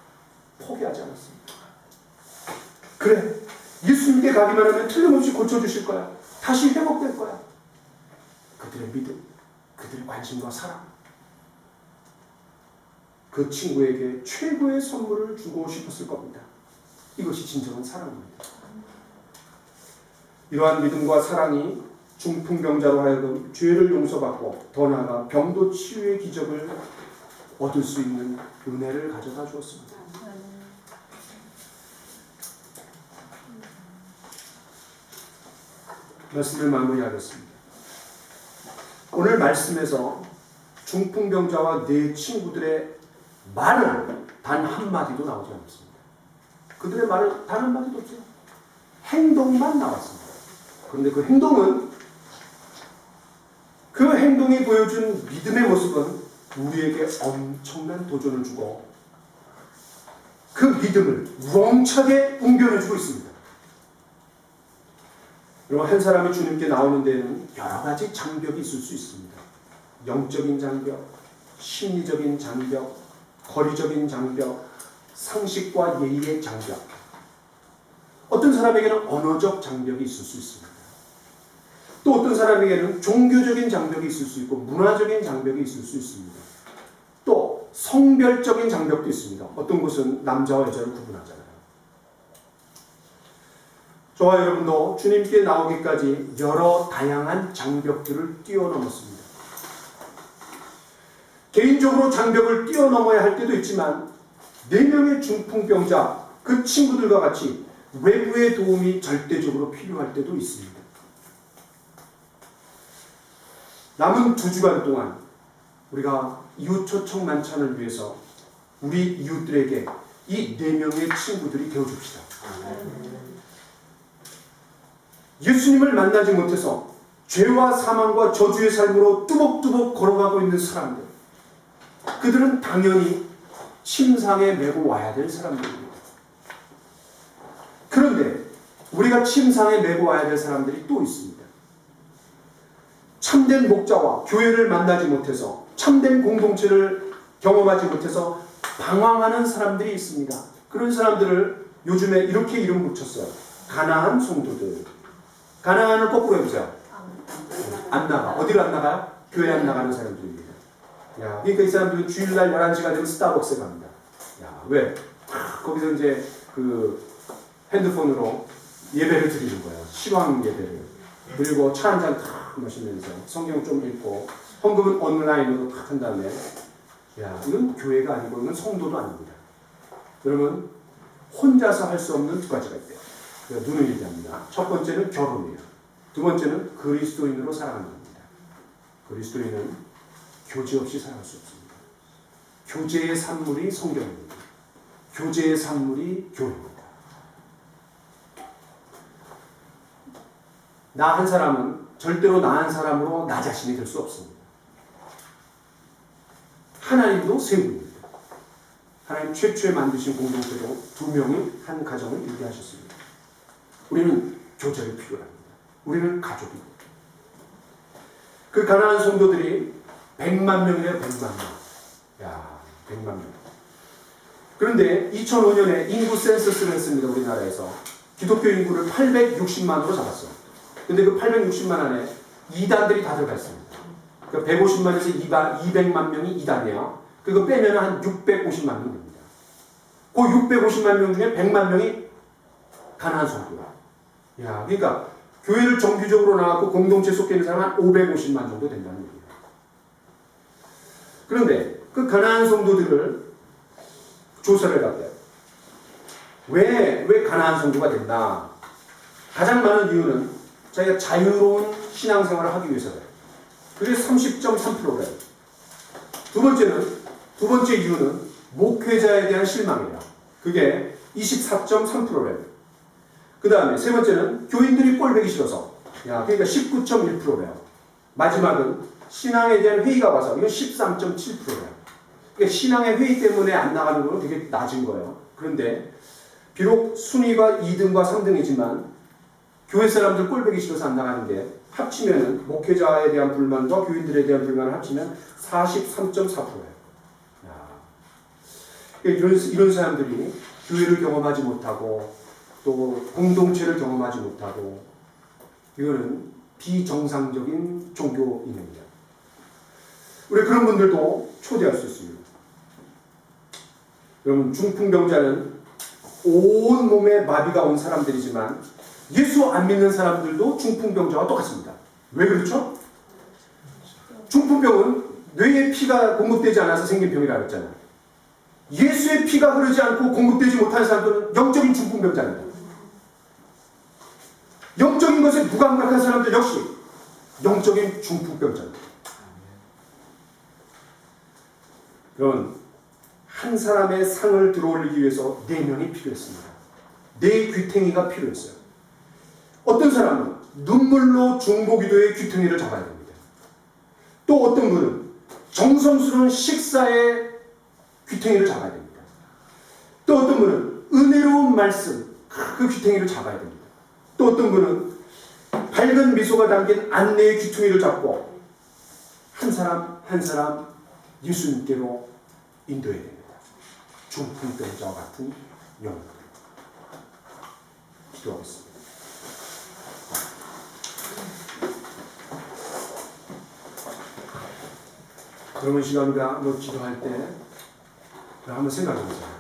포기하지 않았습니다. 그래, 예수님께 가기만 하면 틀림없이 고쳐주실 거야. 다시 회복될 거야. 그들의 믿음, 그들의 관심과 사랑, 그 친구에게 최고의 선물을 주고 싶었을 겁니다. 이것이 진정한 사랑입니다. 이러한 믿음과 사랑이 중풍병자로 하여금 죄를 용서받고 더 나아가 병도 치유의 기적을 얻을 수 있는 은혜를 가져다 주었습니다. 말씀을 마무리하겠습니다. 오늘 말씀에서 중풍병자와 네 친구들의 말은 단 한마디도 나오지 않았습니다. 그들의 말은 단 한마디도 없어요. 행동만 나왔습니다. 그런데 그 행동이 보여준 믿음의 모습은 우리에게 엄청난 도전을 주고 그 믿음을 우렁차게 웅변해주고 있습니다. 여러분, 한 사람이 주님께 나오는 데에는 여러 가지 장벽이 있을 수 있습니다. 영적인 장벽, 심리적인 장벽, 거리적인 장벽, 상식과 예의의 장벽. 어떤 사람에게는 언어적 장벽이 있을 수 있습니다. 또 어떤 사람에게는 종교적인 장벽이 있을 수 있고 문화적인 장벽이 있을 수 있습니다. 또 성별적인 장벽도 있습니다. 어떤 곳은 남자와 여자를 구분하잖아요. 저와 여러분도 주님께 나오기까지 여러 다양한 장벽들을 뛰어넘었습니다. 개인적으로 장벽을 뛰어넘어야 할 때도 있지만 4명의 중풍병자, 그 친구들과 같이 외부의 도움이 절대적으로 필요할 때도 있습니다. 남은 2주간 동안 우리가 이웃 초청 만찬을 위해서 우리 이웃들에게 이 4명의 친구들이 되어줍시다. 예수님을 만나지 못해서 죄와 사망과 저주의 삶으로 뚜벅뚜벅 걸어가고 있는 사람들, 그들은 당연히 침상에 메고 와야 될 사람들입니다. 그런데 우리가 침상에 메고 와야 될 사람들이 또 있습니다. 참된 목자와 교회를 만나지 못해서, 참된 공동체를 경험하지 못해서 방황하는 사람들이 있습니다. 그런 사람들을 요즘에 이렇게 이름 붙였어요. 가나안 성도들. 가나안을 거꾸로 해보세요. 안 나가. 어디로 안 나가요? 교회 안 나가는 사람들입니다. 야, 그러니까 이 사람들은 주일날 11시가 되면 스타벅스에 갑니다. 야, 왜? 거기서 이제 그 핸드폰으로 예배를 드리는 거예요. 시황 예배를. 그리고 차 한 잔 탁 마시면서 성경 좀 읽고, 헌금은 온라인으로 탁 한 다음에, 야, 이건 교회가 아니고 이건 성도도 아닙니다. 여러분, 혼자서 할 수 없는 두 가지가 있대요. 그러니까 눈을 얘기합니다. 첫 번째는 결혼이에요. 두 번째는 그리스도인으로 살아가는 겁니다. 그리스도인은 교제 없이 살아갈 수 없습니다. 교제의 산물이 성경입니다. 교제의 산물이 교회입니다. 나 한 사람은 절대로 나 한 사람으로 나 자신이 될 수 없습니다. 하나님도 세 분입니다. 하나님 최초에 만드신 공동체로 두 명이 한 가정을 유지하셨습니다. 우리는 교제를 필요로 합니다. 우리는 가족입니다. 그 가나안 성도들이 100만 명이에요. 100만 명. 야, 100만 명. 그런데 2005년에 인구 센서스를 했습니다. 우리나라에서. 기독교 인구를 860만으로 잡았어요. 근데 그 860만 안에 이단들이 다 들어가 있습니다. 그러니까 150만에서 200만 명이 이단이에요. 그거 빼면 한 650만 명 됩니다. 그 650만 명 중에 100만 명이 가나안 성도야. 야, 그러니까 교회를 정규적으로 나왔고 공동체 속해 있는 사람은 한 550만 정도 된다는 얘기예요. 그런데 그 가나안 성도들을 조사를 해봤대요. 왜 가나안 성도가 된다? 가장 많은 이유는 자기가 자유로운 신앙생활을 하기 위해서래요. 그게 30.3%래요. 두 번째 이유는 목회자에 대한 실망이에요. 그게 24.3%래요. 그 다음에 세 번째는 교인들이 꼴보기 싫어서. 야, 그러니까 19.1%래요. 마지막은 신앙에 대한 회의가 와서. 이건 13.7%래요. 그러니까 신앙의 회의 때문에 안 나가는 건 되게 낮은 거예요. 그런데 비록 순위가 2등과 3등이지만 교회 사람들 꼴보기 싫어서 안 나가는 게 합치면은 목회자에 대한 불만과 교인들에 대한 불만을 합치면 43.4%예요. 이런 사람들이 교회를 경험하지 못하고 또 공동체를 경험하지 못하고, 이거는 비정상적인 종교인입니다. 우리 그런 분들도 초대할 수 있습니다. 여러분, 중풍병자는 온 몸에 마비가 온 사람들이지만 예수 안 믿는 사람들도 중풍병자와 똑같습니다. 왜 그렇죠? 중풍병은 뇌에 피가 공급되지 않아서 생긴 병이라고 했잖아요. 예수의 피가 흐르지 않고 공급되지 못하는 사람들은 영적인 중풍병자입니다. 영적인 것에 무감각한 사람들 역시 영적인 중풍병자입니다. 여러분, 한 사람의 상을 들어올리기 위해서 4명이 필요했습니다. 4 귀탱이가 필요했어요. 어떤 사람은 눈물로 중보기도의 귀퉁이를 잡아야 됩니다. 또 어떤 분은 정성스러운 식사의 귀퉁이를 잡아야 됩니다. 또 어떤 분은 은혜로운 말씀, 그 귀퉁이를 잡아야 됩니다. 또 어떤 분은 밝은 미소가 담긴 안내의 귀퉁이를 잡고 한 사람 한 사람 예수님께로 인도해야 됩니다. 중풍병자와 같은 영혼. 기도하겠습니다. 그러면 시간 우리가 한번 기도할 때 한번 생각해 보세요.